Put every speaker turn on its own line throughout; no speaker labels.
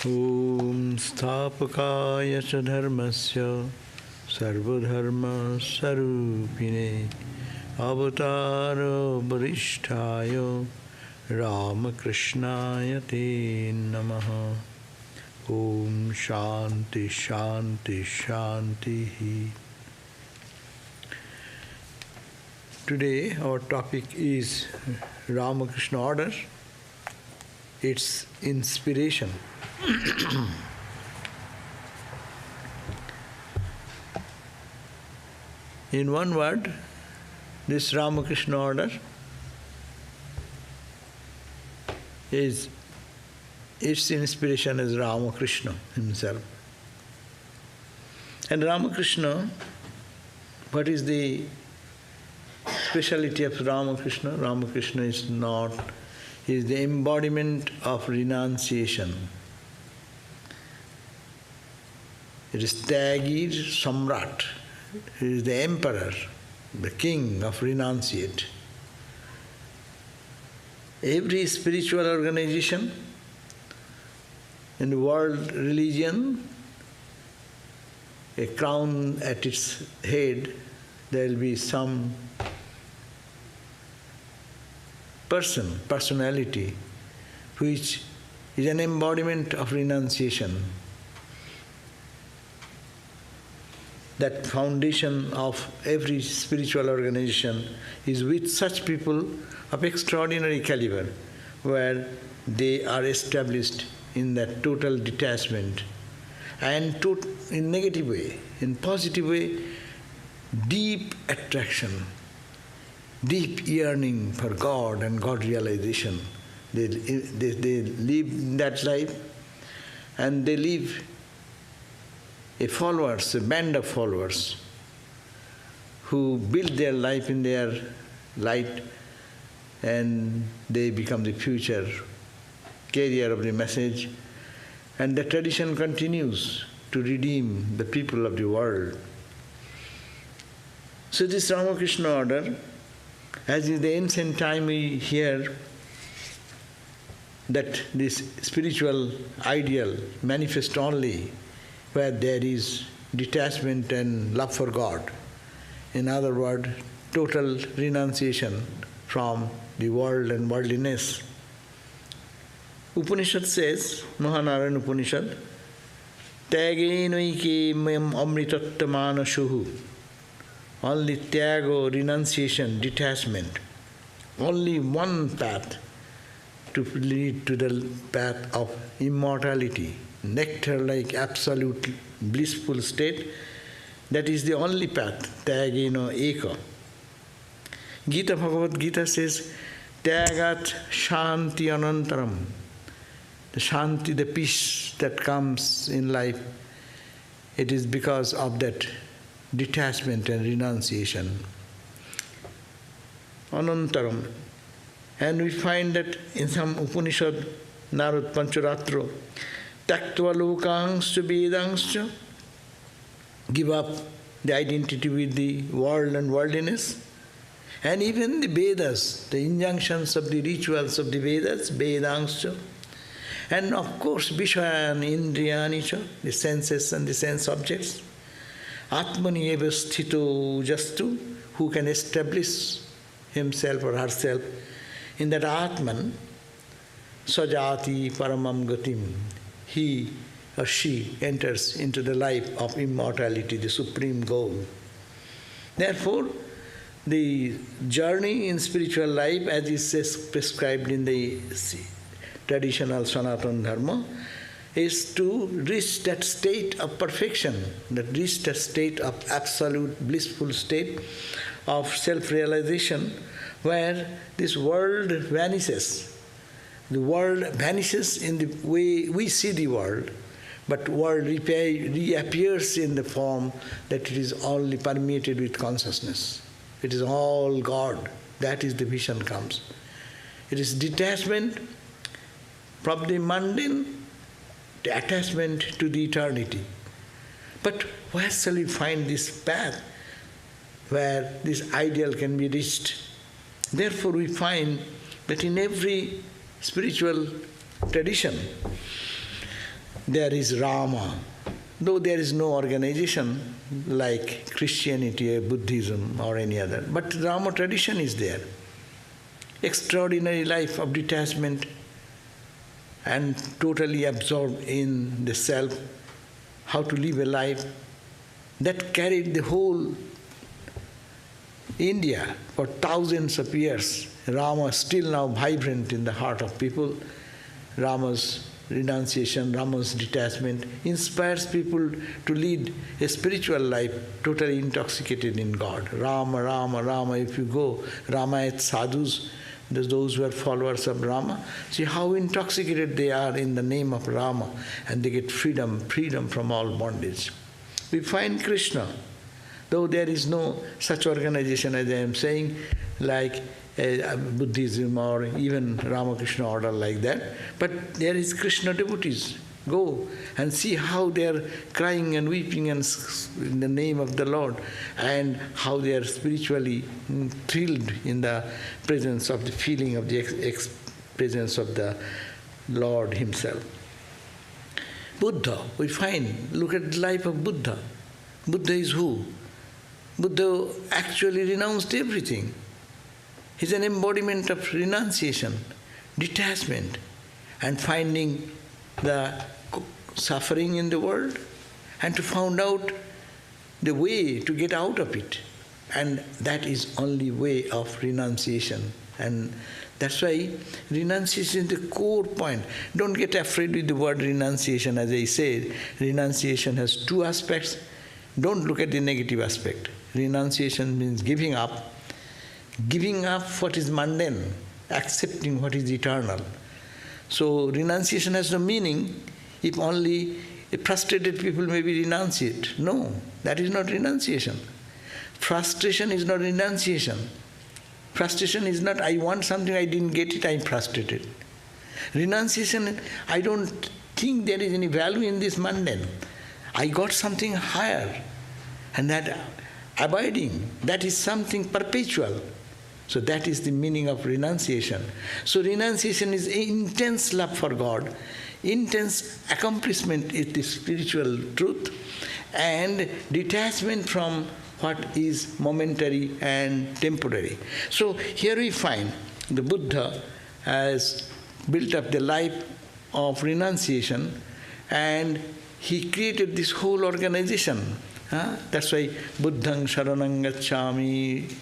Om Sthapakaya cha dharmasya sarvadharma sarupine avatara varishthayo Ramakrishnaya te namaha. Om Shanti Shanti Shanti. Today our topic is Ramakrishna order, its inspiration. In one word, this Ramakrishna order its inspiration is Ramakrishna himself. And Ramakrishna, what is the speciality of Ramakrishna? Ramakrishna is the embodiment of renunciation. It is Tyagir Samrat. He is the emperor, the king of renunciate. Every spiritual organization in the world religion, a crown at its head, there will be some personality, which is an embodiment of renunciation. That foundation of every spiritual organization is with such people of extraordinary caliber, where they are established in that total detachment and in negative way, in positive way, deep attraction, deep yearning for God and God realization. They live that life, and they live a band of followers who build their life in their light, and they become the future carrier of the message, and the tradition continues to redeem the people of the world. So this Ramakrishna order, as in the ancient time we hear that this spiritual ideal manifests only where there is detachment and love for God. In other words, total renunciation from the world and worldliness. Upanishad says, Mahanarayan Upanishad, Tyagenoike mem amritattamana shuhu. Only tyago, renunciation, detachment. Only one path to lead to the path of immortality, nectar-like absolute blissful state. That is the only path, Tyageno eka. Gita Bhagavad Gita says, Tyagat shanti anantaram. The shanti, the peace that comes in life, it is because of that detachment and renunciation. Anantaram. And we find that in some Upanishad, Narad Pancharatro, Taktva lokangscha vedangscha, give up the identity with the world and worldliness. And even the Vedas, the injunctions of the rituals of the Vedas, Vedangscha. And of course, Vishayani Indriyanicha, the senses and the sense objects. Atmani eva sthito jastu, who can establish himself or herself in that Atman, sajati paramam gatim. He or she enters into the life of immortality, the supreme goal. Therefore, the journey in spiritual life, as is prescribed in the traditional Sanatana Dharma, is to reach that state of perfection, that reach that state of absolute blissful state of self-realization, where this world vanishes. The world vanishes in the way we see the world, but world reappears in the form that it is only permeated with consciousness. It is all God. That is the vision comes. It is detachment from the mundane, the attachment to the eternity. But where shall we find this path where this ideal can be reached? Therefore we find that in every spiritual tradition, there is Rama. Though there is no organization like Christianity or Buddhism or any other, but Rama tradition is there. Extraordinary life of detachment and totally absorbed in the self, how to live a life that carried the whole India for thousands of years. Rama is still now vibrant in the heart of people. Rama's renunciation, Rama's detachment inspires people to lead a spiritual life totally intoxicated in God. Rama, Rama, Rama. If you go, Ramayat sadhus, those who are followers of Rama, see how intoxicated they are in the name of Rama, and they get freedom from all bondage. We find Krishna, though there is no such organization as I am saying, like Buddhism or even Ramakrishna order like that, but there is Krishna devotees. Go and see how they are crying and weeping in the name of the Lord, and how they are spiritually thrilled in the presence of the feeling of the presence of the Lord Himself. Buddha, we find, look at the life of Buddha. Buddha is who? Buddha actually renounced everything. He's an embodiment of renunciation, detachment, and finding the suffering in the world and to find out the way to get out of it. And that is only way of renunciation. And that's why renunciation is the core point. Don't get afraid with the word renunciation. As I said, renunciation has two aspects. Don't look at the negative aspect. Renunciation means giving up what is mundane, accepting what is eternal. So renunciation has no meaning if only frustrated people maybe renounce it. No, that is not renunciation. Frustration is not renunciation. Frustration is not, I want something, I didn't get it, I'm frustrated. Renunciation, I don't think there is any value in this mundane. I got something higher, and that abiding, that is something perpetual. So that is the meaning of renunciation. So renunciation is intense love for God, intense accomplishment is the spiritual truth, and detachment from what is momentary and temporary. So here we find the Buddha has built up the life of renunciation, and he created this whole organization. That's why Buddhang Sharanang Gacchami,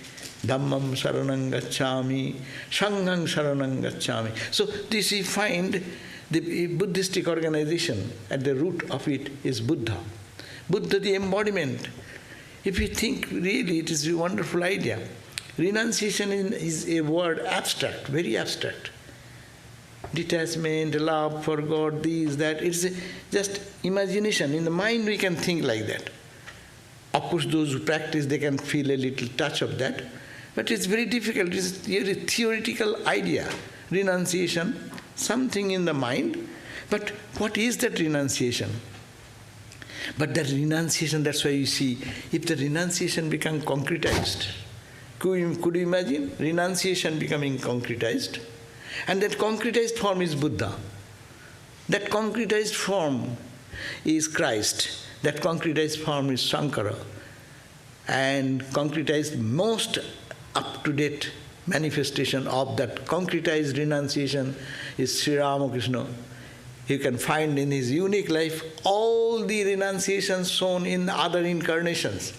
Dhammam Sharanang Gacchami, Sanghang Sharanang Gacchami. So this we find the Buddhistic organization, at the root of it is Buddha. Buddha, the embodiment. If you think really, it is a wonderful idea. Renunciation is a word abstract, very abstract. Detachment, love for God, this, that, it's just imagination. In the mind we can think like that. Of course, those who practice, they can feel a little touch of that. But it's very difficult. It's a theoretical idea. Renunciation, something in the mind. But what is that renunciation? But that renunciation, that's why you see, if the renunciation becomes concretized, could you imagine renunciation becoming concretized? And that concretized form is Buddha. That concretized form is Christ. That concretized form is Shankara. And concretized, most up-to-date manifestation of that concretized renunciation is Sri Ramakrishna. You can find in his unique life all the renunciations shown in other incarnations.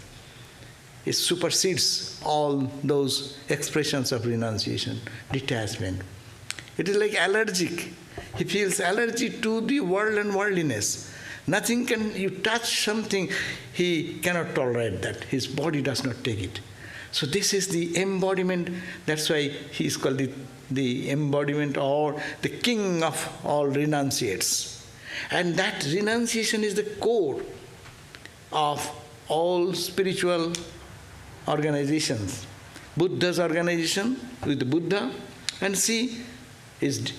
It supersedes all those expressions of renunciation, detachment. It is like allergic. He feels allergy to the world and worldliness. Nothing can, you touch something, he cannot tolerate that. His body does not take it. So this is the embodiment. That's why he is called the embodiment or the king of all renunciates. And that renunciation is the core of all spiritual organizations. Buddha's organization with the Buddha, and see his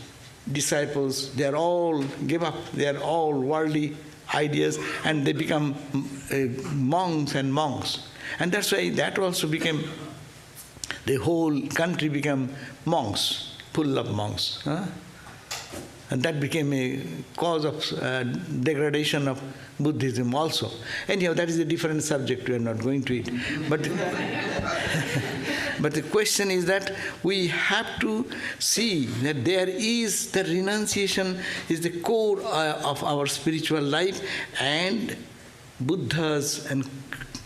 disciples, they are all give up, they are all worldly ideas, and they become monks and monks. And that's why that also became, the whole country became monks, full of monks. And that became a cause of degradation of Buddhism also. Anyhow, that is a different subject, we are not going to it. But, but the question is that we have to see that there is, the renunciation is the core of our spiritual life, and Buddhas and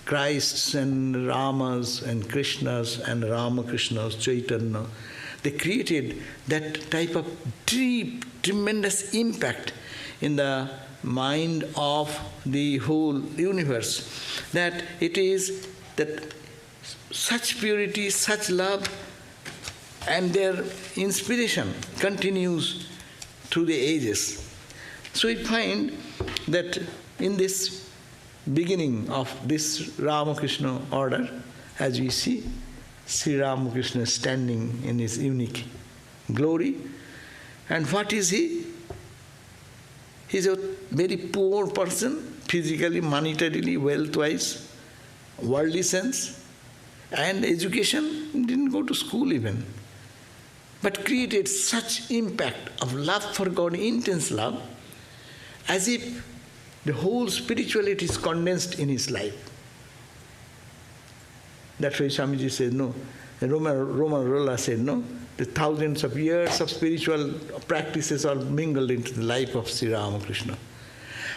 Christs and Ramas and Krishnas and Ramakrishnas, Chaitanya, they created that type of deep, tremendous impact in the mind of the whole universe, that it is that such purity, such love, and their inspiration continues through the ages. So we find that in this beginning of this Ramakrishna order, as we see, Sri Ramakrishna standing in his unique glory. And what is he? He's a very poor person, physically, monetarily, wealth-wise, worldly sense, and education, didn't go to school even, but created such impact of love for God, intense love, as if the whole spirituality is condensed in his life. That's why Swamiji said, no, Roman Rolla said, no, the thousands of years of spiritual practices are mingled into the life of Sri Ramakrishna.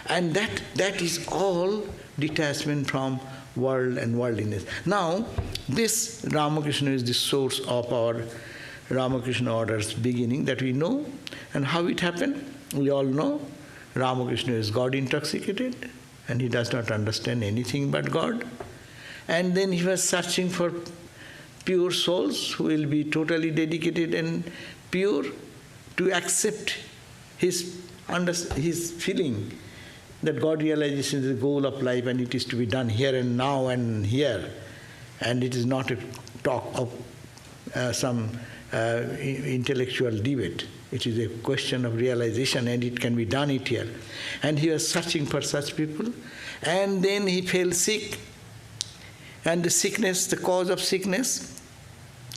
And that is all detachment from world and worldliness. Now, this Ramakrishna is the source of our Ramakrishna order's beginning, that we know. And how it happened, we all know. Ramakrishna is God intoxicated, and he does not understand anything but God. And then he was searching for pure souls who will be totally dedicated and pure to accept his feeling that God realization is the goal of life, and it is to be done here and now and here. And it is not a talk of some intellectual debate. It is a question of realization, and it can be done it here. And he was searching for such people. And then he fell sick. And the sickness, the cause of sickness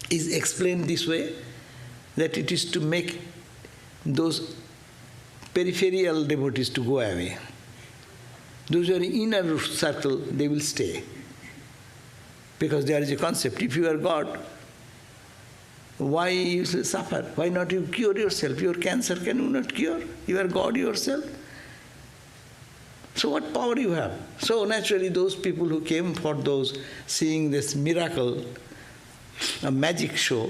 is explained this way, that it is to make those peripheral devotees to go away. Those who are in inner circle, they will stay. Because there is a concept, if you are God, why you suffer? Why not you cure yourself? Your cancer can you not cure? You are God yourself. So what power you have? So naturally those people who came for those seeing this miracle, a magic show,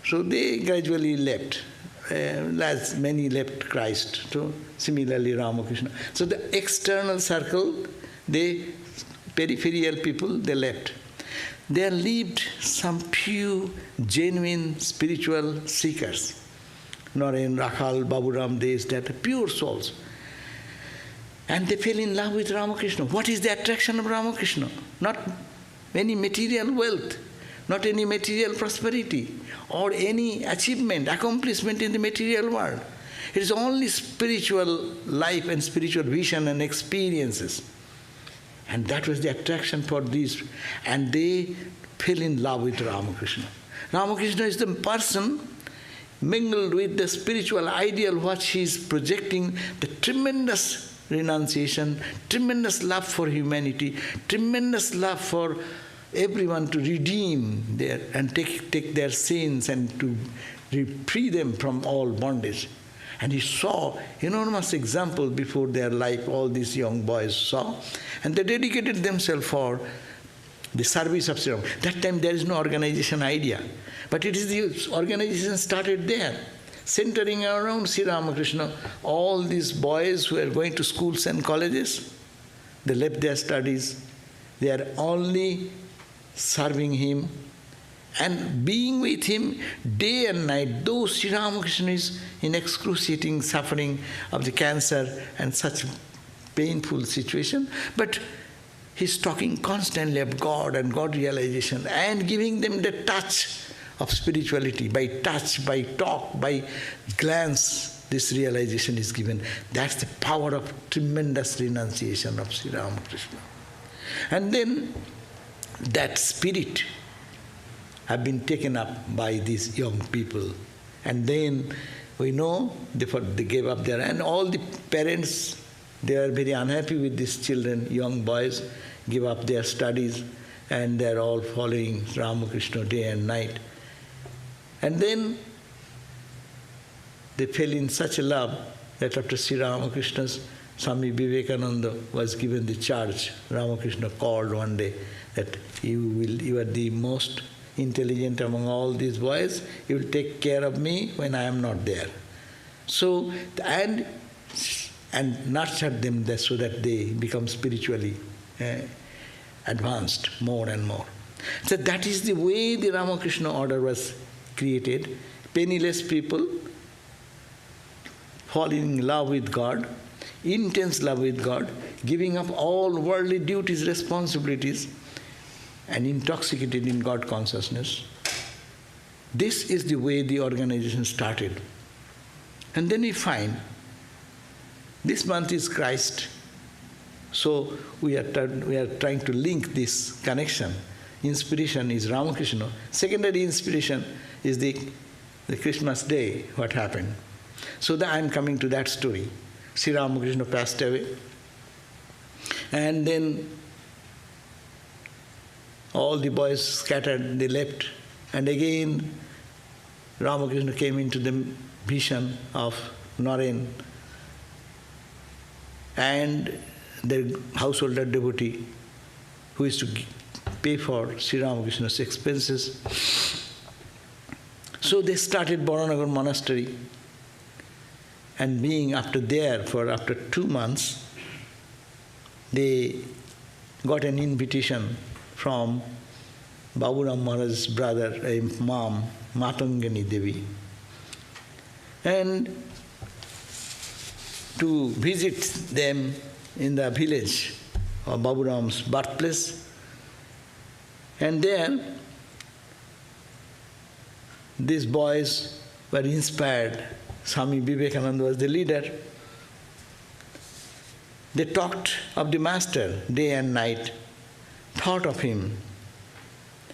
so they gradually left. As many left Christ, so similarly Ramakrishna. So the external circle, peripheral people, they left. There lived some few genuine spiritual seekers. Naren, Rakhal, Baburam, that pure souls. And they fell in love with Ramakrishna. What is the attraction of Ramakrishna? Not any material wealth, not any material prosperity, or any achievement, accomplishment in the material world. It is only spiritual life and spiritual vision and experiences. And that was the attraction for these. And they fell in love with Ramakrishna. Ramakrishna is the person mingled with the spiritual ideal, what he is projecting, the tremendous renunciation, tremendous love for humanity, tremendous love for everyone to redeem their and take their sins and to free them from all bondage. And he saw enormous examples before their life, all these young boys saw, and they dedicated themselves for the service of Sri Ram. That time there is no organization idea, but it is the organization started there, centering around Sri Ramakrishna. All these boys who are going to schools and colleges, they left their studies, they are only serving him and being with him day and night, though Sri Ramakrishna is in excruciating suffering of the cancer and such painful situation, but he's talking constantly of God and God realization and giving them the touch of spirituality. By touch, by talk, by glance, this realization is given. That's the power of tremendous renunciation of Sri Ramakrishna. And then that spirit have been taken up by these young people. And then We know they gave up their, and all the parents, they are very unhappy with these children, young boys, give up their studies, and they are all following Ramakrishna day and night. And then they fell in such a love that after Sri Ramakrishna's, Swami Vivekananda was given the charge. Ramakrishna called one day that you are the most intelligent among all these boys, you will take care of me when I am not there. So, and nurtured them so that they become spiritually advanced more and more. So that is the way the Ramakrishna order was created. Penniless people falling in love with God, intense love with God, giving up all worldly duties, responsibilities, and intoxicated in God consciousness. This is the way the organization started. And then we find this month is Christ. So we are trying to link this connection. Inspiration is Ramakrishna. Secondary inspiration is the Christmas day, what happened. So I am coming to that story. Sri Ramakrishna passed away. And then all the boys scattered, they left. And again, Ramakrishna came into the vision of Naren. And their householder devotee who is to pay for Sri Ramakrishna's expenses. So they started Baranagar monastery. And being after 2 months, they got an invitation from Baburam Maharaj's brother, mom, Matangani Devi, and to visit them in the village of Baburam's birthplace. And there, these boys were inspired. Swami Vivekananda was the leader. They talked of the Master day and night, thought of him.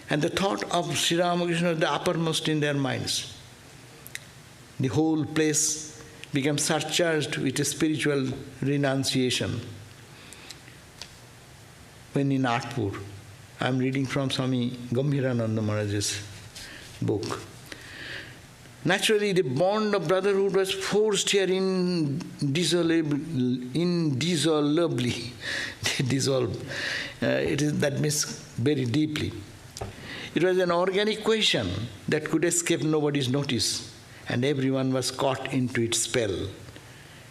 And the thought of Sri Ramakrishna was the uppermost in their minds. The whole place became surcharged with a spiritual renunciation. When in Nagpur, I am reading from Swami Gambhirananda Maharaj's book. Naturally, the bond of brotherhood was forged here indissolubly. Dissolved. That means very deeply. It was an organic question that could escape nobody's notice, and everyone was caught into its spell.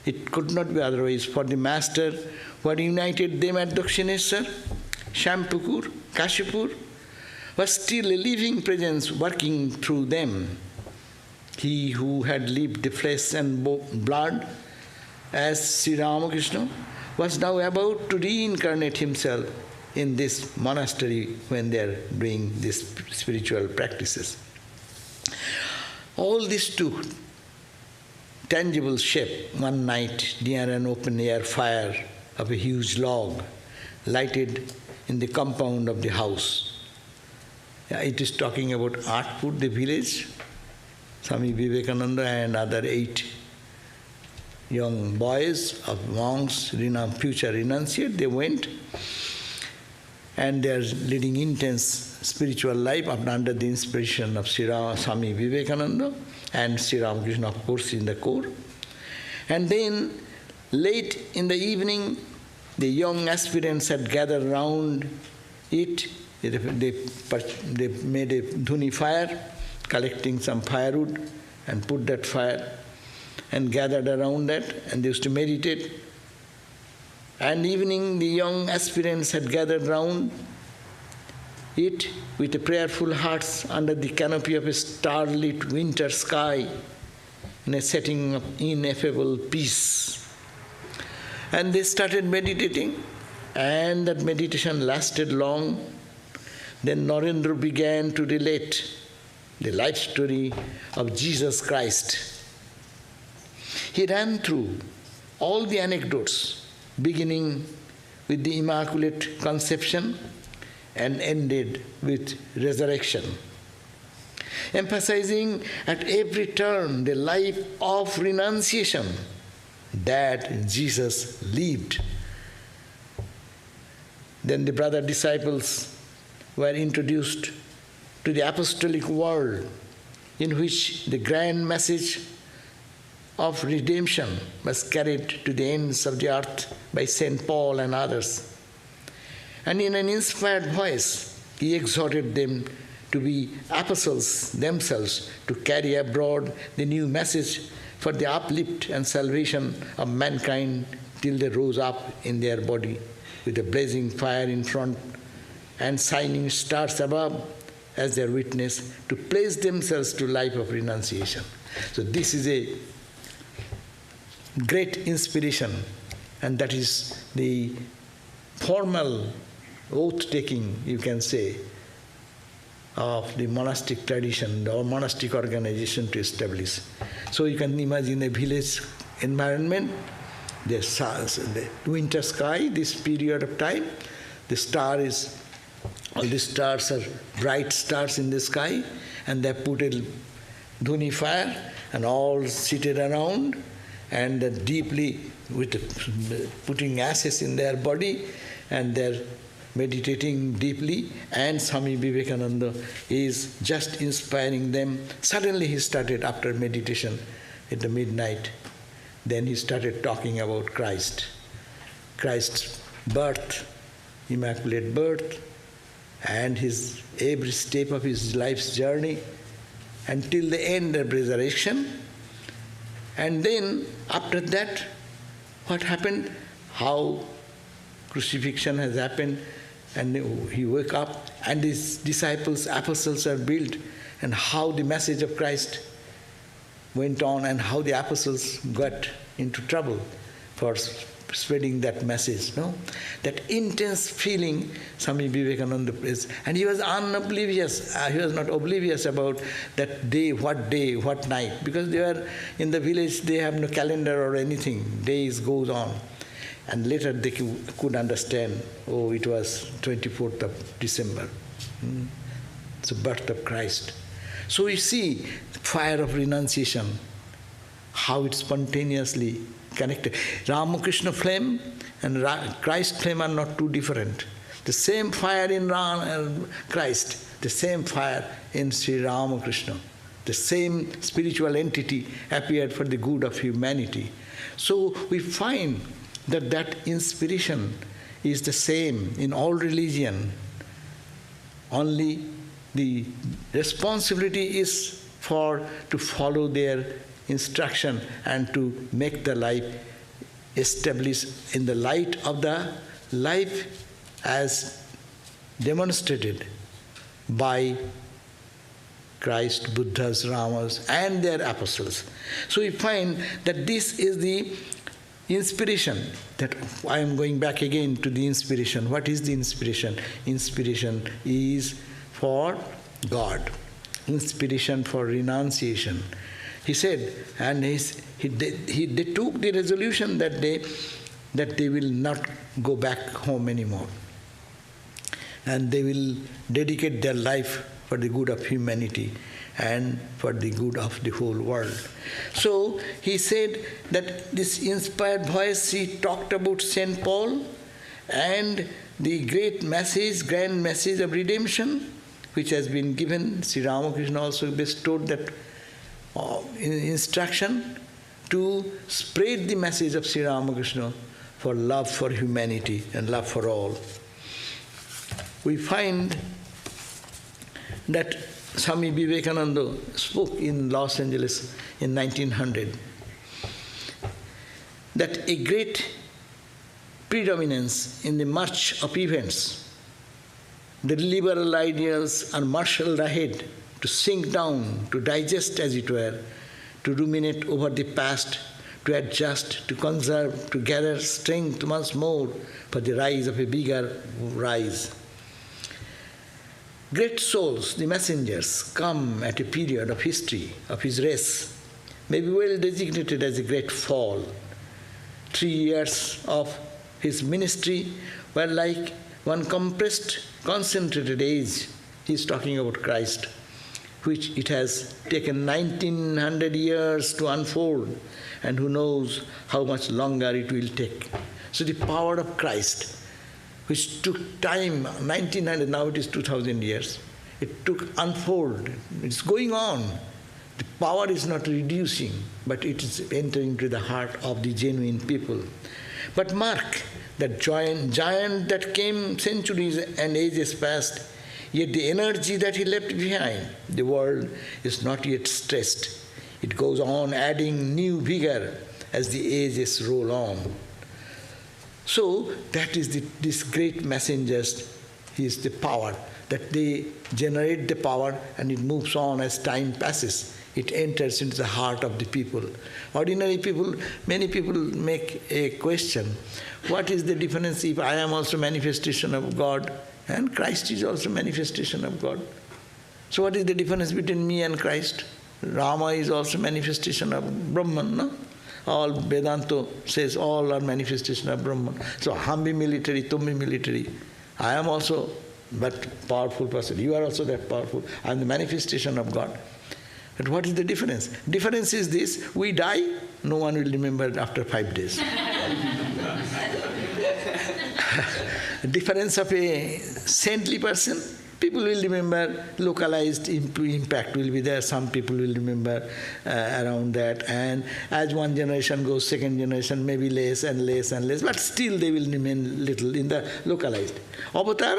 It could not be otherwise, for the Master who had united them at Dakshineshwar, Shampukur, Kashipur, was still a living presence working through them. He who had lived the flesh and blood as Sri Ramakrishna was now about to reincarnate himself in this monastery when they are doing these spiritual practices. All this took tangible shape one night near an open-air fire of a huge log lighted in the compound of the house. It is talking about Atpur, the village. Swami Vivekananda and other 8 young boys of monks, future renunciate, they went and they are leading intense spiritual life under the inspiration of Swami Vivekananda and Sri Ramakrishna, of course, in the core. And then late in the evening, the young aspirants had gathered round it. They made a dhuni fire, collecting some firewood, and put that fire and gathered around that, and they used to meditate. And evening, the young aspirants had gathered round it with prayerful hearts under the canopy of a starlit winter sky in a setting of ineffable peace. And they started meditating, and that meditation lasted long. Then Narendra began to relate the life story of Jesus Christ. He ran through all the anecdotes, beginning with the Immaculate Conception and ended with resurrection. emphasizing at every turn the life of renunciation that Jesus lived. Then the brother disciples were introduced to the apostolic world, in which the grand message of redemption was carried to the ends of the earth by St. Paul and others. And in an inspired voice, he exhorted them to be apostles themselves, to carry abroad the new message for the uplift and salvation of mankind till they rose up in their body with a blazing fire in front and shining stars above as their witness, to place themselves to life of renunciation. So this is a great inspiration, and that is the formal oath-taking, you can say, of the monastic tradition or monastic organization to establish. So you can imagine a village environment, the winter sky, this period of time, all the stars are bright stars in the sky, and they put a dhuni fire and all seated around and deeply putting ashes in their body, and they're meditating deeply, and Swami Vivekananda is just inspiring them. Suddenly he started, after meditation at the midnight, then he started talking about Christ's birth, immaculate birth, and his every step of his life's journey until the end of resurrection. And then after that, what happened? How crucifixion has happened, and he woke up, and his disciples, apostles are built, and how the message of Christ went on, and how the apostles got into trouble for spreading that message, no? That intense feeling Swami Vivekananda is, and he was unoblivious. He was not oblivious about that day, what night, because they were in the village, they have no calendar or anything. Days goes on. And later they could understand, oh, it was 24th of December. It's the birth of Christ. So you see, the fire of renunciation, how it's spontaneously connected. Ramakrishna flame and Christ flame are not too different. The same fire in Christ, the same fire in Sri Ramakrishna. The same spiritual entity appeared for the good of humanity. So we find that inspiration is the same in all religion. Only the responsibility is to follow their instruction and to make the life established in the light of the life as demonstrated by Christ, Buddhas, Ramas, and their apostles. So we find that this is the inspiration, that I am going back again to the inspiration. What is the inspiration? Inspiration is for God. Inspiration for renunciation. He said, and they took the resolution that they will not go back home anymore. And they will dedicate their life for the good of humanity and for the good of the whole world. So he said that this inspired voice, he talked about St. Paul and the great message, grand message of redemption, which has been given. Sri Ramakrishna also bestowed that instruction to spread the message of Sri Ramakrishna for love for humanity and love for all. We find that Swami Vivekananda spoke in Los Angeles in 1900 that a great predominance in the march of events, the liberal ideals are marshaled ahead to sink down, to digest as it were, to ruminate over the past, to adjust, to conserve, to gather strength once more for the rise of a bigger rise. Great souls, the messengers, come at a period of history of his race, may be well designated as a great fall. 3 years of his ministry were like one compressed, concentrated age. He is talking about Christ, which it has taken 1900 years to unfold, and who knows how much longer it will take. So the power of Christ, which took time, 1900, now it is 2000 years, it took unfold, it's going on. The power is not reducing, but it is entering into the heart of the genuine people. But mark, that giant that came centuries and ages past, yet the energy that he left behind, the world is not yet stressed. It goes on adding new vigor as the ages roll on. So that is this great messengers, is the power, that they generate the power and it moves on as time passes. It enters into the heart of the people. Ordinary people, many people make a question, what is the difference if I am also manifestation of God and Christ is also manifestation of God? So what is the difference between me and Christ? Rama is also manifestation of Brahman, no? All Vedanta says all are manifestation of Brahman. So hum be military, tum be military. I am also that powerful person. You are also that powerful. I am the manifestation of God. But what is the difference? Difference is this, we die, no one will remember after 5 days. Difference of a saintly person, people will remember, localized impact will be there, some people will remember around that, and as one generation goes, second generation, maybe less and less and less, but still they will remain little in the localized. Avatar,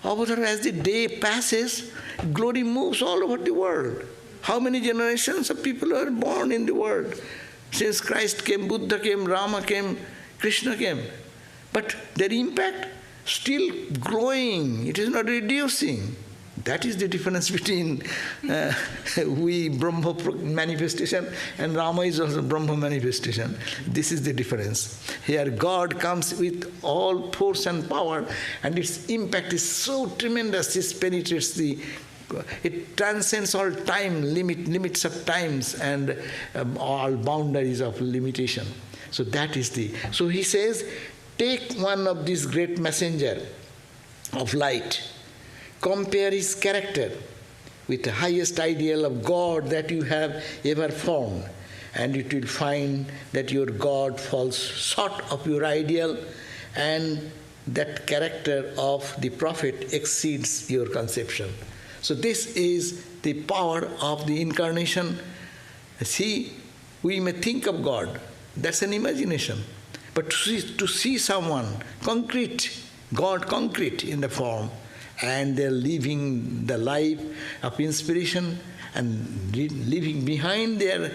as the day passes, glory moves all over the world. How many generations of people are born in the world? Since Christ came, Buddha came, Rama came, Krishna came. But their impact still growing, it is not reducing. That is the difference between we Brahma manifestation and Rama is also Brahma manifestation. This is the difference. Here God comes with all force and power, and its impact is so tremendous, it penetrates it transcends all time, limits of times and all boundaries of limitation. So that is so he says, take one of these great messenger of light, compare his character with the highest ideal of God that you have ever formed, and you will find that your God falls short of your ideal, and that character of the prophet exceeds your conception. So this is the power of the incarnation. See, we may think of God, that's an imagination. But to see someone concrete, God concrete in the form, and they're living the life of inspiration and leaving behind their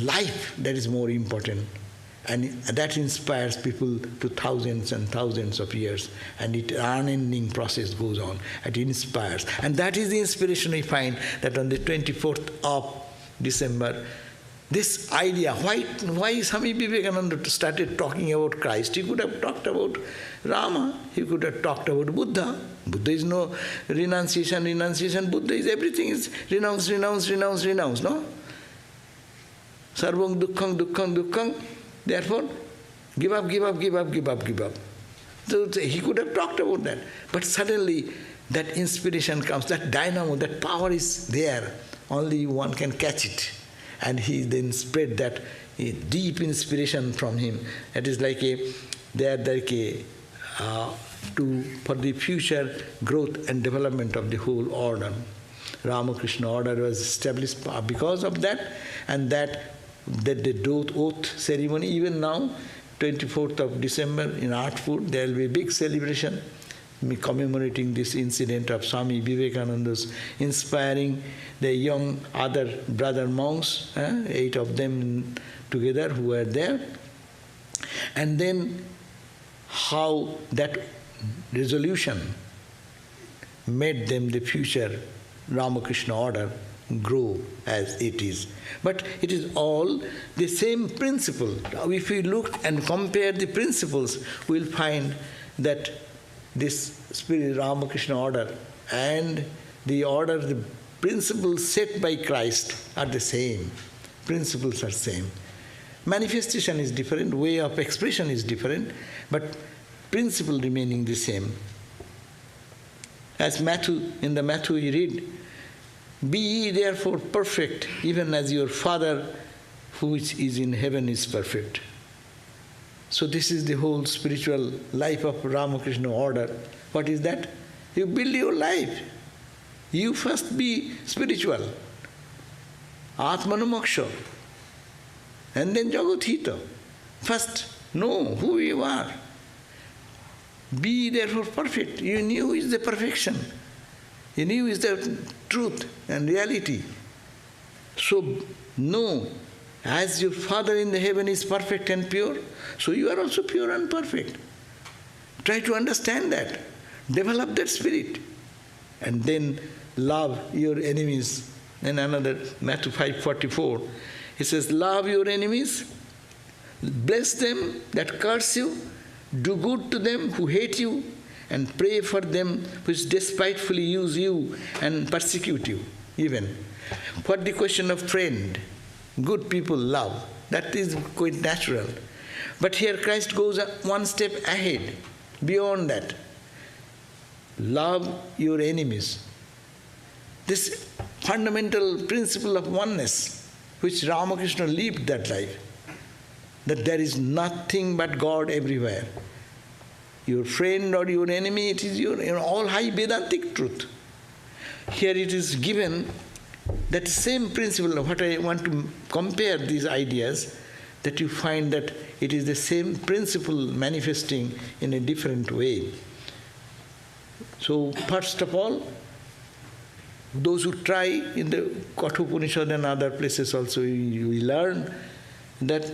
life, that is more important. And that inspires people to thousands and thousands of years, and an unending process goes on. It inspires. And that is the inspiration we find that on the 24th of December, this idea, why Swami Vivekananda started talking about Christ? He could have talked about Rama, he could have talked about Buddha. Buddha is no renunciation, Buddha is everything is renounce, no? Sarvam dukkhang. Therefore, give up. So he could have talked about that. But suddenly that inspiration comes, that dynamo, that power is there. Only one can catch it. And he then spread that deep inspiration from him. It is like for the future growth and development of the whole order. Ramakrishna order was established because of that, and that the oath ceremony, even now, 24th of December in Artful, there will be a big celebration commemorating this incident of Swami Vivekananda's inspiring the young other brother monks, 8 of them together who were there. And then how that resolution made them the future Ramakrishna order grow as it is. But it is all the same principle. If we look and compare the principles, we'll find that this spirit Ramakrishna order and the order, the principles set by Christ are the same. Principles are same. Manifestation is different, way of expression is different, but principle remaining the same. As in the Matthew we read, Be ye therefore perfect, even as your Father who is in heaven is perfect. So this is the whole spiritual life of Ramakrishna order. What is that? You build your life. You first be spiritual. Atmanu moksha. And then Jagathita. First, know who you are. Be therefore perfect. You knew is the perfection. You knew is the truth and reality. So know, as your Father in the heaven is perfect and pure, so you are also pure and perfect. Try to understand that. Develop that spirit. And then love your enemies. And another, Matthew 5:44, it says, love your enemies, bless them that curse you, do good to them who hate you, and pray for them which despitefully use you and persecute you, even. For the question of friend, good people love. That is quite natural. But here Christ goes one step ahead, beyond that. Love your enemies. This fundamental principle of oneness, which Ramakrishna lived that life, that there is nothing but God everywhere. Your friend or your enemy, it is your all high Vedantic truth. Here it is given that same principle. What I want to compare these ideas, that you find that it is the same principle manifesting in a different way. So first of all, those who try in the Kathopanishad and other places also, we learn that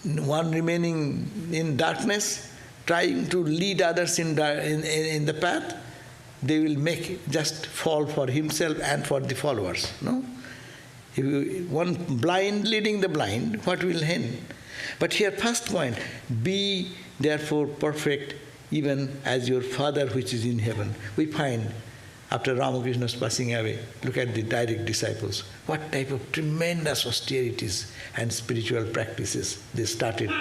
one remaining in darkness, trying to lead others in the path, they will make just fall for himself and for the followers. No? If one blind leading the blind, what will end? But here first point, be therefore perfect, even as your Father which is in heaven. We find after Ramakrishna's passing away, look at the direct disciples. What type of tremendous austerities and spiritual practices they started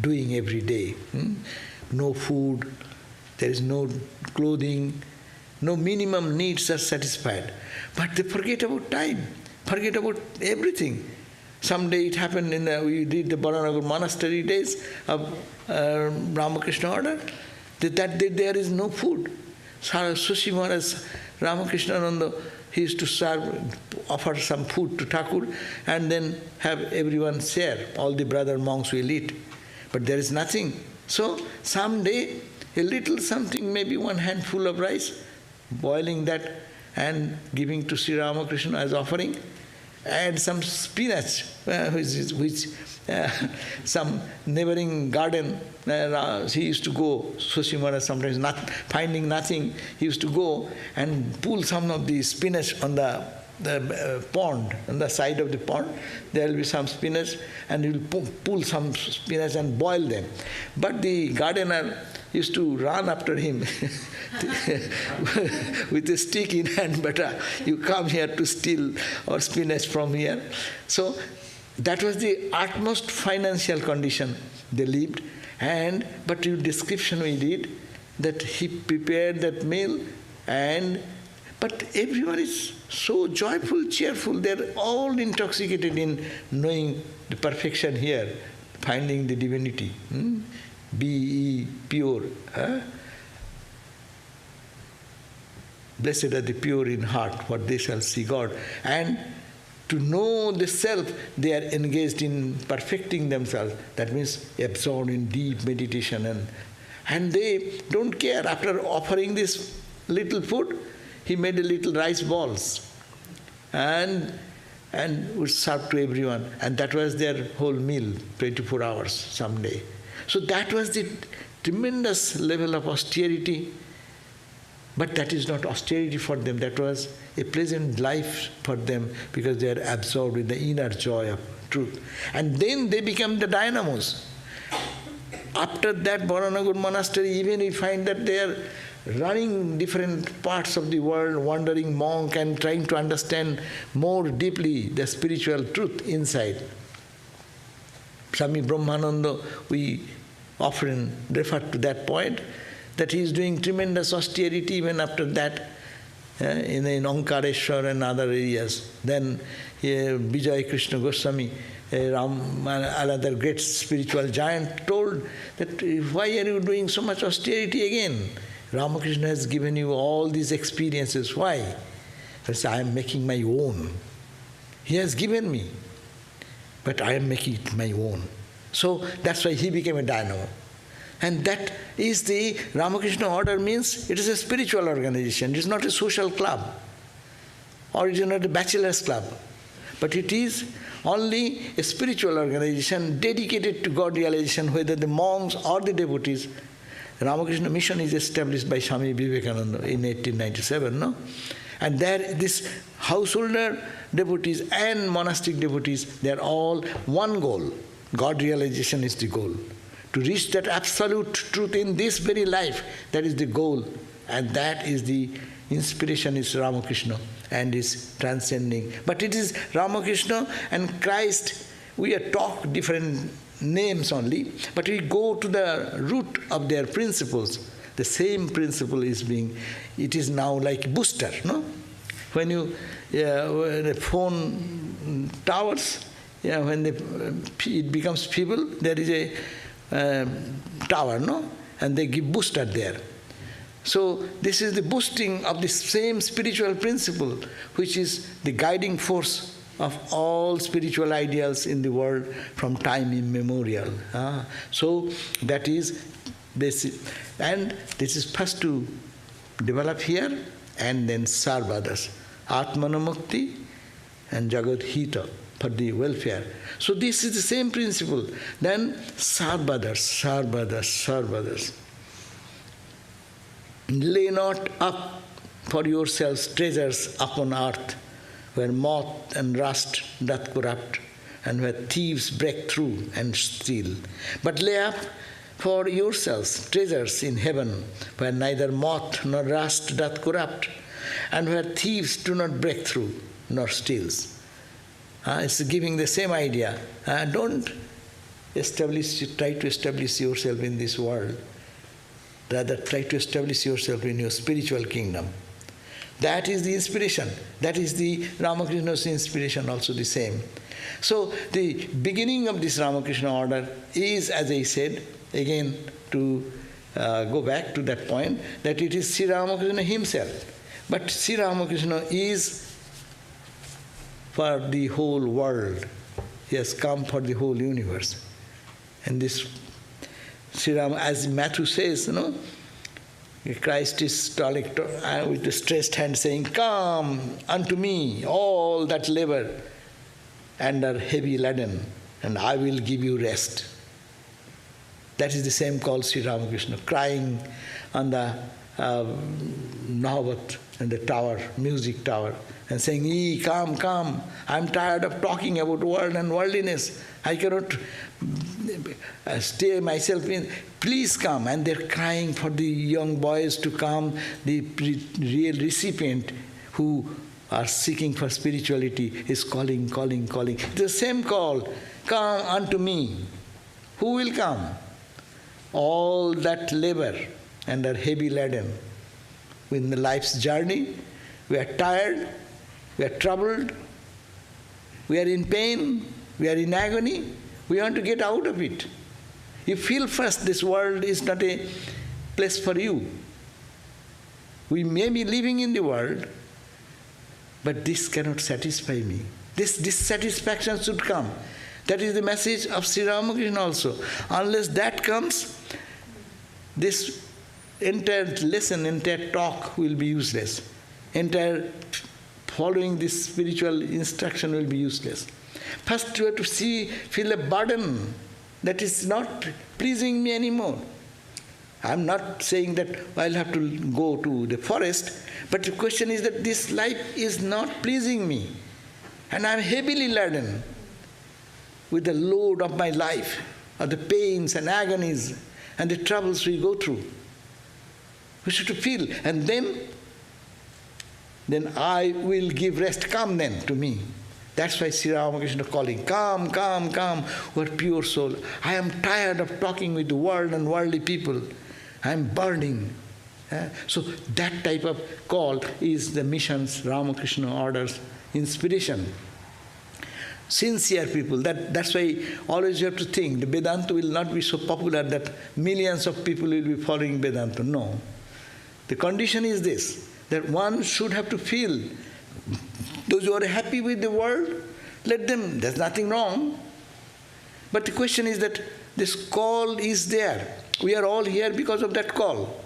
doing every day. No food, there is no clothing, no minimum needs are satisfied. But they forget about time, forget about everything. Someday it happened we did the Baranagar monastery days of Ramakrishna order, that day there is no food. Sushi Maharaj, Ramakrishna, he used to offer some food to Thakur and then have everyone share. All the brother monks will eat. But there is nothing. So someday, a little something, maybe one handful of rice, boiling that and giving to Sri Ramakrishna as offering, and some spinach, which some neighboring garden, he used to go, Sushimara sometimes finding nothing, he used to go and pull some of the spinach on the pond, on the side of the pond. There will be some spinach, and he will pull some spinach and boil them. But the gardener used to run after him with a stick in hand, but you come here to steal our spinach from here. So that was the utmost financial condition they lived. But your description we did, that he prepared that meal, but everyone is so joyful, cheerful, they're all intoxicated in knowing the perfection here, finding the divinity. Be ye pure. Blessed are the pure in heart, for they shall see God. And to know the self, they are engaged in perfecting themselves. That means absorbed in deep meditation. And they don't care. After offering this little food, he made a little rice balls and would serve to everyone. And that was their whole meal, 24 hours someday. So that was the tremendous level of austerity. But that is not austerity for them. That was a pleasant life for them, because they are absorbed in the inner joy of truth. And then they become the dynamos. After that Baranagar monastery, even we find that they are running different parts of the world, wandering monk and trying to understand more deeply the spiritual truth inside. Swami Brahmananda, we often refer to that point, that he is doing tremendous austerity even after that. in Omkareshwar and other areas. Then Vijay Krishna Goswami, another great spiritual giant, told that, why are you doing so much austerity again? Ramakrishna has given you all these experiences. Why? He said, I am making my own. He has given me, but I am making it my own. So that's why he became a dynamo. And that is the Ramakrishna order, means it is a spiritual organization. It is not a social club, or it is not a bachelor's club, but it is only a spiritual organization dedicated to God realization, whether the monks or the devotees. Ramakrishna Mission is established by Swami Vivekananda in 1897, no? And there, this householder devotees and monastic devotees, they are all one goal. God realization is the goal. To reach that absolute truth in this very life, that is the goal. And that is the inspiration, is Ramakrishna and is transcending. But it is Ramakrishna and Christ, we talk different names only, but we go to the root of their principles. The same principle is being, it is now like booster, no? When you, when the phone towers, when it becomes feeble, there is a tower, no? And they give booster there. So this is the boosting of the same spiritual principle, which is the guiding force of all spiritual ideals in the world from time immemorial. So that is basic. And this is first to develop here, and then serve others. Atmanamukti and Jagat Hita, for the welfare. So this is the same principle. Then serve others, serve others, serve others. Lay not up for yourselves treasures upon earth, where moth and rust doth corrupt, and where thieves break through and steal. But lay up for yourselves treasures in heaven, where neither moth nor rust doth corrupt, and where thieves do not break through nor steals. It's giving the same idea. Don't try to establish yourself in this world. Rather, try to establish yourself in your spiritual kingdom. That is the inspiration. That is the Ramakrishna's inspiration, also the same. So the beginning of this Ramakrishna order is, as I said, again to go back to that point, that it is Sri Ramakrishna himself. But Sri Ramakrishna is for the whole world. He has come for the whole universe. And this Sri Ram, as Matthew says, Christ is calling with the stretched hand saying, "Come unto me, all that labor and are heavy laden, and I will give you rest." That is the same call Sri Ramakrishna, crying on the Nahavat and the tower, music tower, and saying, come, come, I'm tired of talking about world and worldliness. I cannot stay myself in. Please come. And they're crying for the young boys to come, the real recipient who are seeking for spirituality is calling, calling, calling. It's the same call. Come unto me. Who will come? All that labor and are heavy laden. In the life's journey, we are tired, we are troubled, we are in pain, we are in agony. We want to get out of it. You feel first this world is not a place for you. We may be living in the world, but this cannot satisfy me. This dissatisfaction should come. That is the message of Sri Ramakrishna also. Unless that comes, this entire lesson, entire talk will be useless. Entire following this spiritual instruction will be useless. First you have to feel a burden that is not pleasing me anymore. I'm not saying that I'll have to go to the forest, but the question is that this life is not pleasing me. And I'm heavily laden with the load of my life, of the pains and agonies and the troubles we go through. We should feel, and then I will give rest. Come then to me. That's why Sri Ramakrishna calling, come, come, come, who are pure soul. I am tired of talking with the world and worldly people. I am burning. So that type of call is the missions, Ramakrishna orders, inspiration. Sincere people, that's why always you have to think, the Vedanta will not be so popular that millions of people will be following Vedanta. No. The condition is this, that one should have to feel, those who are happy with the world, let them, there's nothing wrong. But the question is that this call is there. We are all here because of that call.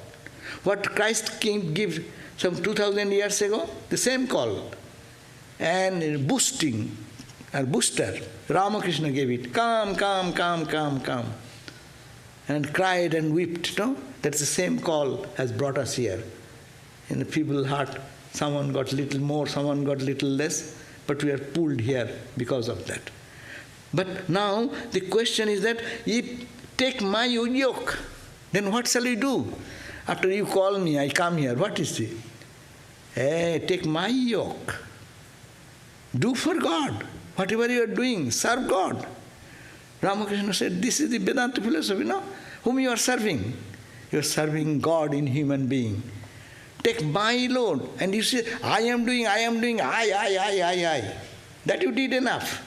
What Christ came give some 2000 years ago, the same call. And booster, Ramakrishna gave it, come, come, come, come, come. And cried and wept, no? That's the same call has brought us here. In the feeble heart, someone got little more, someone got little less, but we are pulled here because of that. But now the question is that, if take my yoke, then what shall we do? After you call me, I come here, what is it? Hey, take my yoke. Do for God. Whatever you are doing, serve God. Ramakrishna said, this is the Vedanta philosophy, no? Whom you are serving? You are serving God in human being. Take my load. And you say, I am doing, I. That you did enough.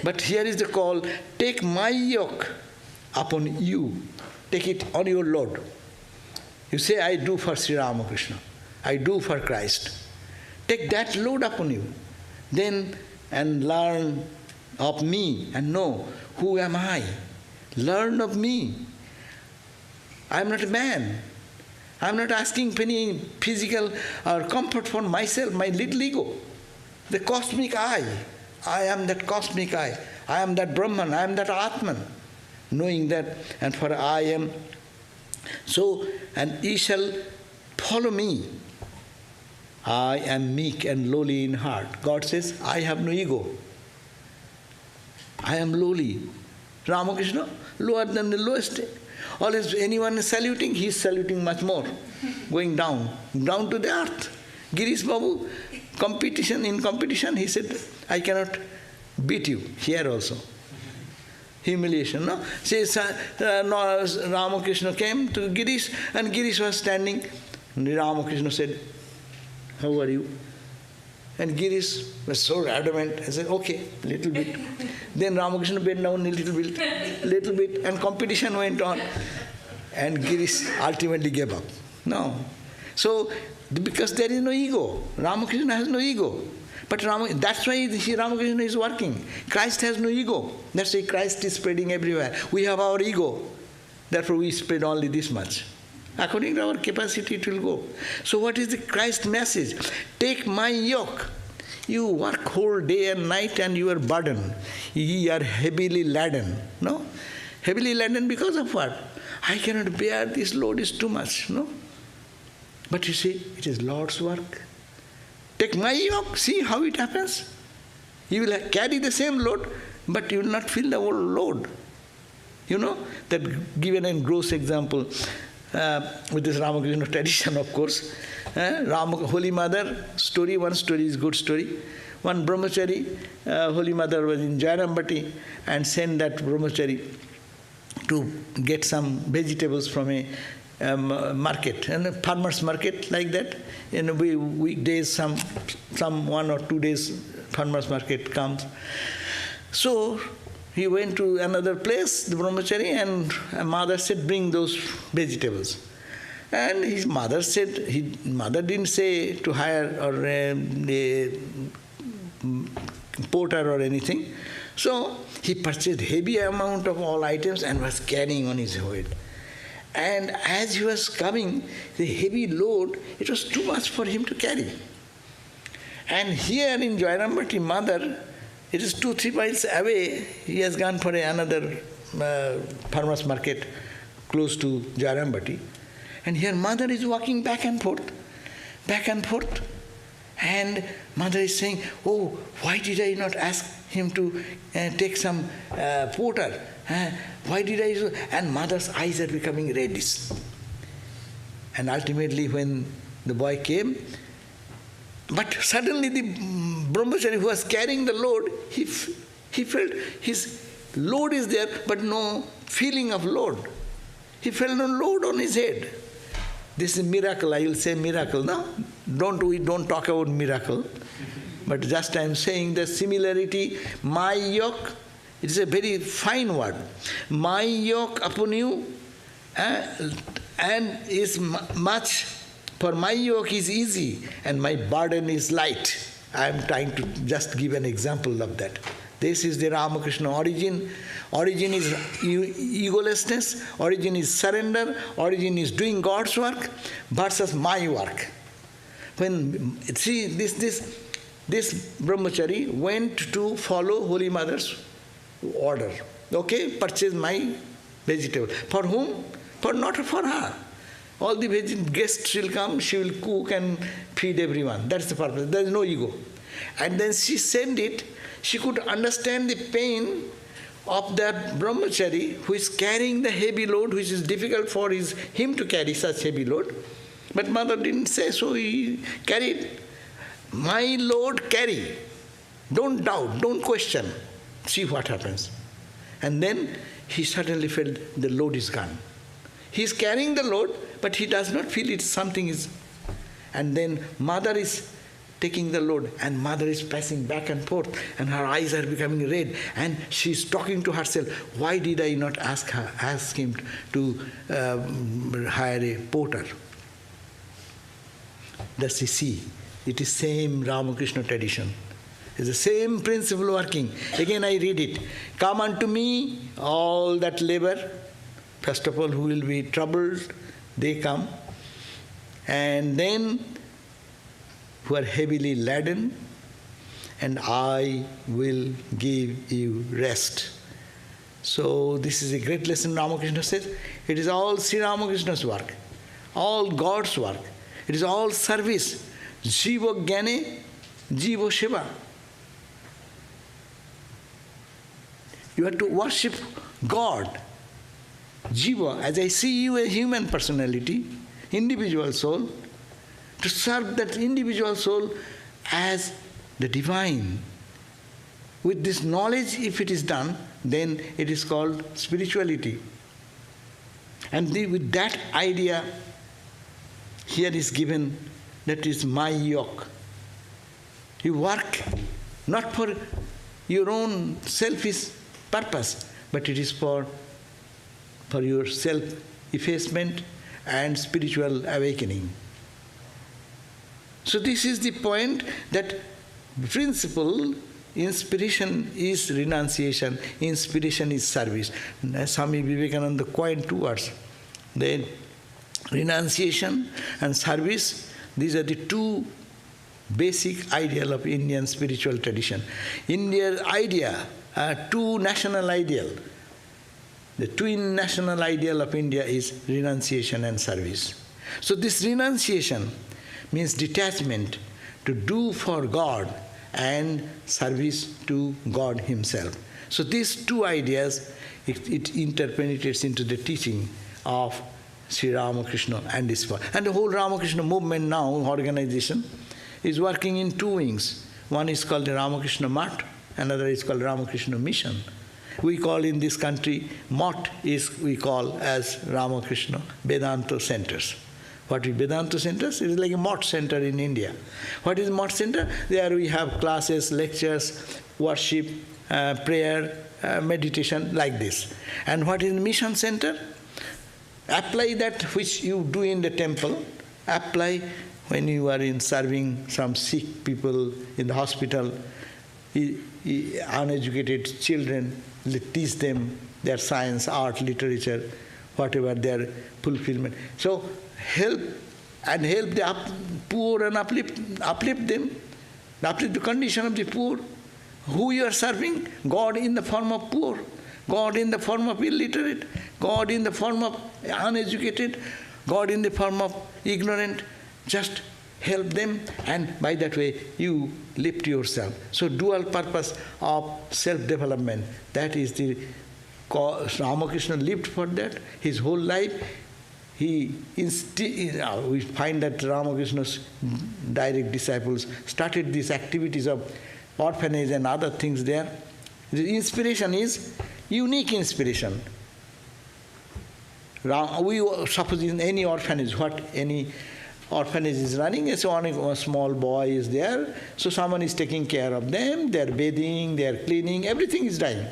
But here is the call, take my yoke upon you. Take it on your load. You say, I do for Sri Ramakrishna. I do for Christ. Take that load upon you. Then, and learn of me and know, who am I? Learn of me. I am not a man. I am not asking for any physical or comfort for myself, my little ego. The cosmic I. I am that cosmic I. I am that Brahman. I am that Atman. Knowing that, and for I am. So, and ye shall follow me. I am meek and lowly in heart. God says, I have no ego. I am lowly. Ramakrishna, lower than the lowest. Always anyone is saluting, he is saluting much more. Going down to the earth. Girish Babu, in competition, he said, I cannot beat you, here also. Humiliation, no? Says, Ramakrishna came to Girish, and Girish was standing. Ramakrishna said, how are you? And Girish was so adamant. I said, okay, little bit. Then Ramakrishna bent down a little bit, and competition went on. And Girish ultimately gave up. No. So, because there is no ego. Ramakrishna has no ego. But that's why Ramakrishna is working. Christ has no ego. That's why Christ is spreading everywhere. We have our ego. Therefore we spread only this much. According to our capacity, it will go. So what is the Christ message? Take my yoke. You work whole day and night and you are burdened. Ye are heavily laden. No? Heavily laden because of what? I cannot bear, this load is too much. No? But you see, it is Lord's work. Take my yoke, see how it happens. You will carry the same load, but you will not feel the whole load. You know, that given a gross example, with this Ramakrishna tradition, of course. Holy Mother story, one story is good story. One brahmachari, Holy Mother was in Jairambati and sent that brahmachari to get some vegetables from a market, and a farmer's market like that. In weekdays, some 1 or 2 days, farmer's market comes. So he went to another place, the brahmachari, and mother said, bring those vegetables. And his mother said, mother didn't say to hire or a porter or anything. So he purchased heavy amount of all items and was carrying on his head. And as he was coming, the heavy load, it was too much for him to carry. And here in Jairambati, mother, it is 2-3 miles away, he has gone for another farmer's market close to Jairambati. And here mother is walking back and forth. And mother is saying, oh, why did I not ask him to take some porter? Why did I? And mother's eyes are becoming reddish. And ultimately when the boy came, but suddenly the brahmachari who was carrying the load, he felt his load is there, but no feeling of load. He felt no load on his head. This is miracle, I will say miracle. No, we don't talk about miracle. But just I am saying the similarity, my yoke, it is a very fine word. My yoke upon you, and is much, for my yoke is easy and my burden is light. I am trying to just give an example of that. This is the Ramakrishna origin. Origin is egolessness, origin is surrender, origin is doing God's work versus my work. When, see, this brahmachari went to follow Holy Mother's order. Okay, purchase my vegetable. For whom? Not for her. All the guests will come, she will cook and feed everyone. That's the purpose. There is no ego. And then she sent it. She could understand the pain of that brahmachari who is carrying the heavy load, which is difficult for him to carry such heavy load. But mother didn't say so, he carried. My load, carry. Don't doubt, don't question. See what happens. And then he suddenly felt the load is gone. He is carrying the load, but he does not feel it, something is. And then mother is taking the load, and mother is passing back and forth, and her eyes are becoming red, and she is talking to herself, why did I not ask him to hire a porter? Thus you see, it is same Ramakrishna tradition. It's the same principle working. Again I read it. Come unto me, all that labor. First of all, who will be troubled, they come. And then who are heavily laden, and I will give you rest. So this is a great lesson Ramakrishna says. It is all Sri Ramakrishna's work, all God's work. It is all service. Jiva Jnane, Jiva Shiva. You have to worship God. Jiva, as I see you, a human personality, individual soul, to serve that individual soul as the divine. With this knowledge, if it is done, then it is called spirituality. And with that idea, here is given, that is my yoke. You work not for your own selfish purpose, but it is for your self-effacement and spiritual awakening. So this is the point, that principle, inspiration is renunciation, inspiration is service. Swami Vivekananda coined two words. Then renunciation and service, these are the two basic ideal of Indian spiritual tradition. India's idea, two national ideal. The twin national ideal of India is renunciation and service. So this renunciation means detachment, to do for God and service to God Himself. So these two ideas, it interpenetrates into the teaching of Sri Ramakrishna and his father. And the whole Ramakrishna movement now, organization, is working in two wings. One is called the Ramakrishna Math, another is called Ramakrishna Mission. We call in this country, Math we call as Ramakrishna Vedanta centers. What is Vedanta centers? It is like a Math center in India. What is Math center? There we have classes, lectures, worship, prayer, meditation, like this. And what is Mission center? Apply that which you do in the temple, apply when you are in serving some sick people in the hospital, uneducated children, teach them their science, art, literature, whatever their fulfillment. So help the poor and uplift them, uplift the condition of the poor. Who you are serving? God in the form of poor, God in the form of illiterate, God in the form of uneducated, God in the form of ignorant. Just help them, and by that way you lift yourself. So dual purpose of self-development, that is the Ramakrishna lived for that. His whole life, we find that Ramakrishna's direct disciples started these activities of orphanage and other things there. The inspiration is unique inspiration. suppose in any orphanage, any orphanage is running, so a small boy is there, so someone is taking care of them, they are bathing, they are cleaning, everything is done.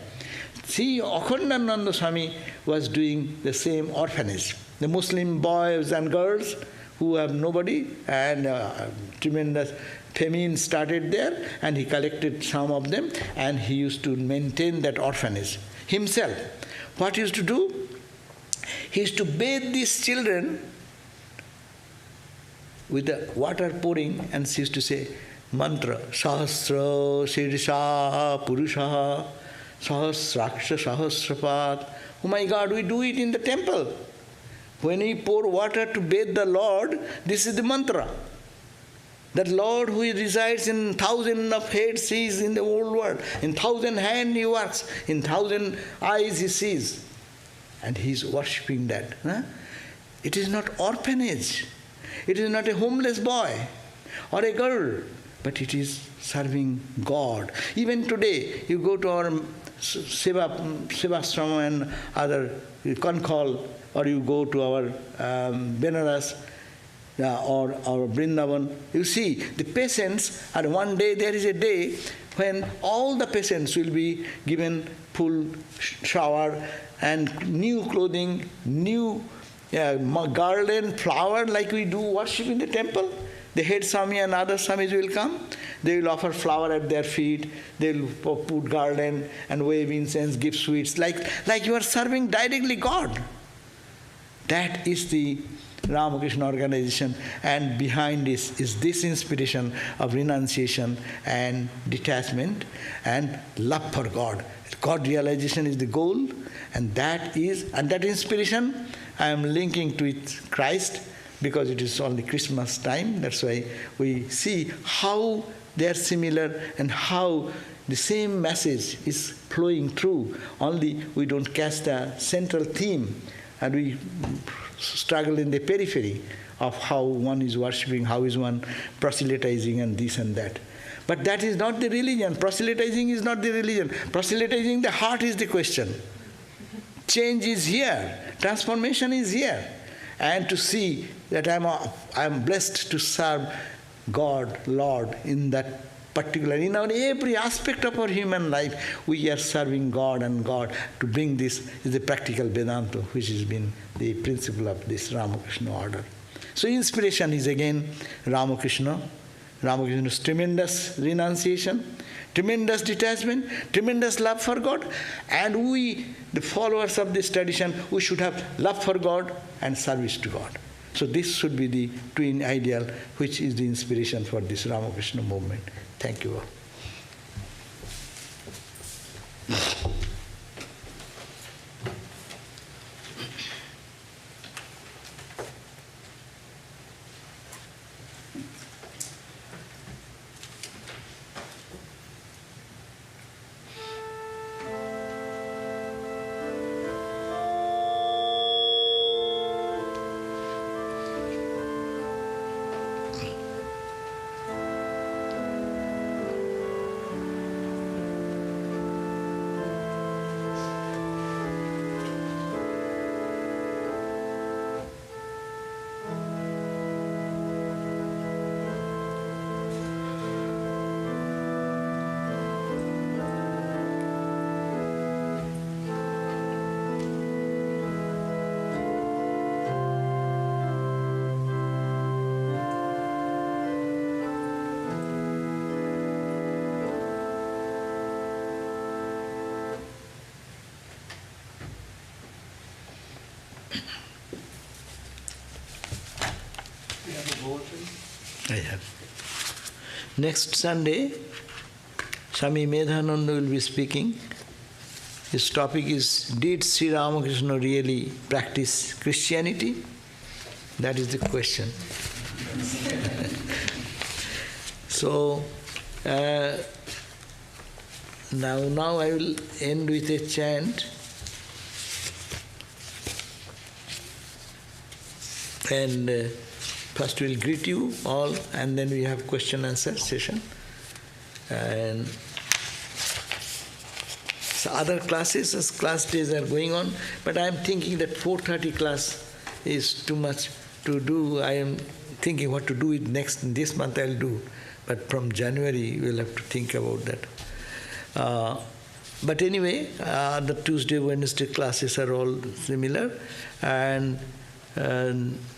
See, Akhandananda Swami was doing the same orphanage. The Muslim boys and girls who have nobody, and tremendous famine started there, and he collected some of them, and he used to maintain that orphanage himself. What he used to do? He used to bathe these children with the water pouring, and she used to say mantra, Sahasra Sirisha Purusha Sahasraksha Sahasrapat. Oh my God, we do it in the temple. When we pour water to bathe the Lord, this is the mantra. That Lord who resides in thousand of heads sees in the whole world. In thousand hands he works. In thousand eyes he sees. And he is worshipping that. It is not orphanage. It is not a homeless boy or a girl. But it is serving God. Even today, you go to our Sevasrama and other Kankhal, or you go to our Benaras, or Vrindavan, you see the patients, and one day there is a day when all the patients will be given full shower and new clothing, new garland, flower, like we do worship in the temple. The head Swami and other Swamis will come. They will offer flower at their feet. They will put garland and wave incense, give sweets, like you are serving directly God. That is the Ramakrishna organization, and behind this is this inspiration of renunciation and detachment and love for God. God realization is the goal, and that inspiration I am linking to it Christ, because it is only Christmas time. That's why we see how they are similar and how the same message is flowing through. Only we don't catch the central theme, and we struggle in the periphery of how one is worshipping, how is one proselytizing, and this and that. But that is not the religion. Proselytizing is not the religion. Proselytizing, the heart is the question. Change is here. Transformation is here. And to see that I am blessed to serve God, Lord, in that particular, in our every aspect of our human life, we are serving God, and God to bring this is the practical Vedanta, which has been the principle of this Ramakrishna order. So inspiration is again Ramakrishna. Ramakrishna's tremendous renunciation, tremendous detachment, tremendous love for God, and we, the followers of this tradition, we should have love for God and service to God. So this should be the twin ideal, which is the inspiration for this Ramakrishna movement. Thank you all. I have. Next Sunday, Swami Medhananda will be speaking. His topic is, did Sri Ramakrishna really practice Christianity? That is the question. So, now I will end with a chant. And first we'll greet you all, and then we have question answer session. And other classes, as class days are going on, but I am thinking that 4:30 class is too much to do. I am thinking what to do with this month I'll do, but from January we'll have to think about that. But anyway, the Tuesday, Wednesday classes are all similar, and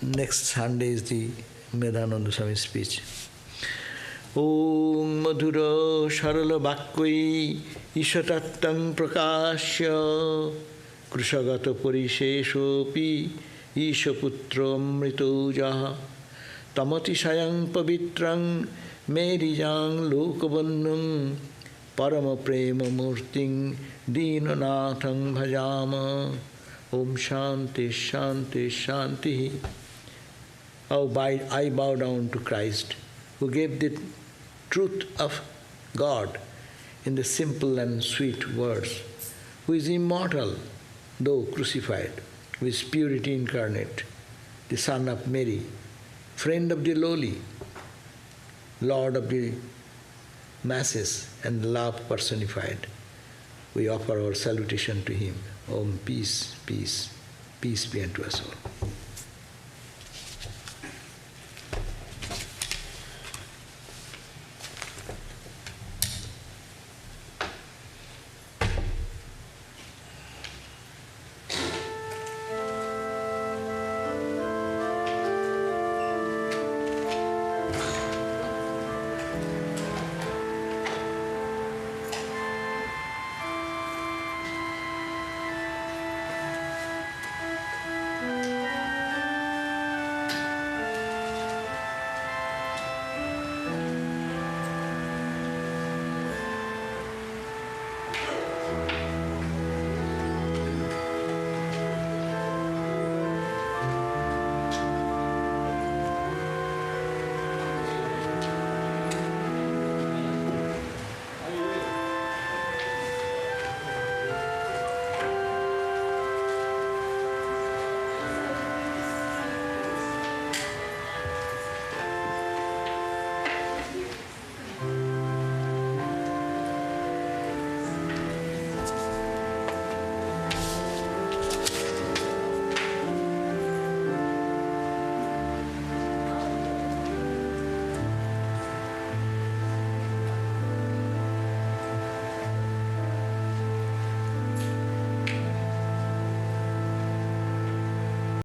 next Sunday is the Vedanta Swami speech. Om Madhura Sharala Bhakkoi Ishatattam Prakashya Krusagata Parisheshopi Ishaputra Amritojaha Tamati Sayang Pavitrang Merijang Lokabannam Parama Prema Murting Dinanathang Bhajama. Om Shanti Shanti Shanti. I bow down to Christ, who gave the truth of God in the simple and sweet words, who is immortal, though crucified, who is purity incarnate, the Son of Mary, friend of the lowly, Lord of the masses, and love personified. We offer our salutation to him. Om, peace, peace, peace be unto us all.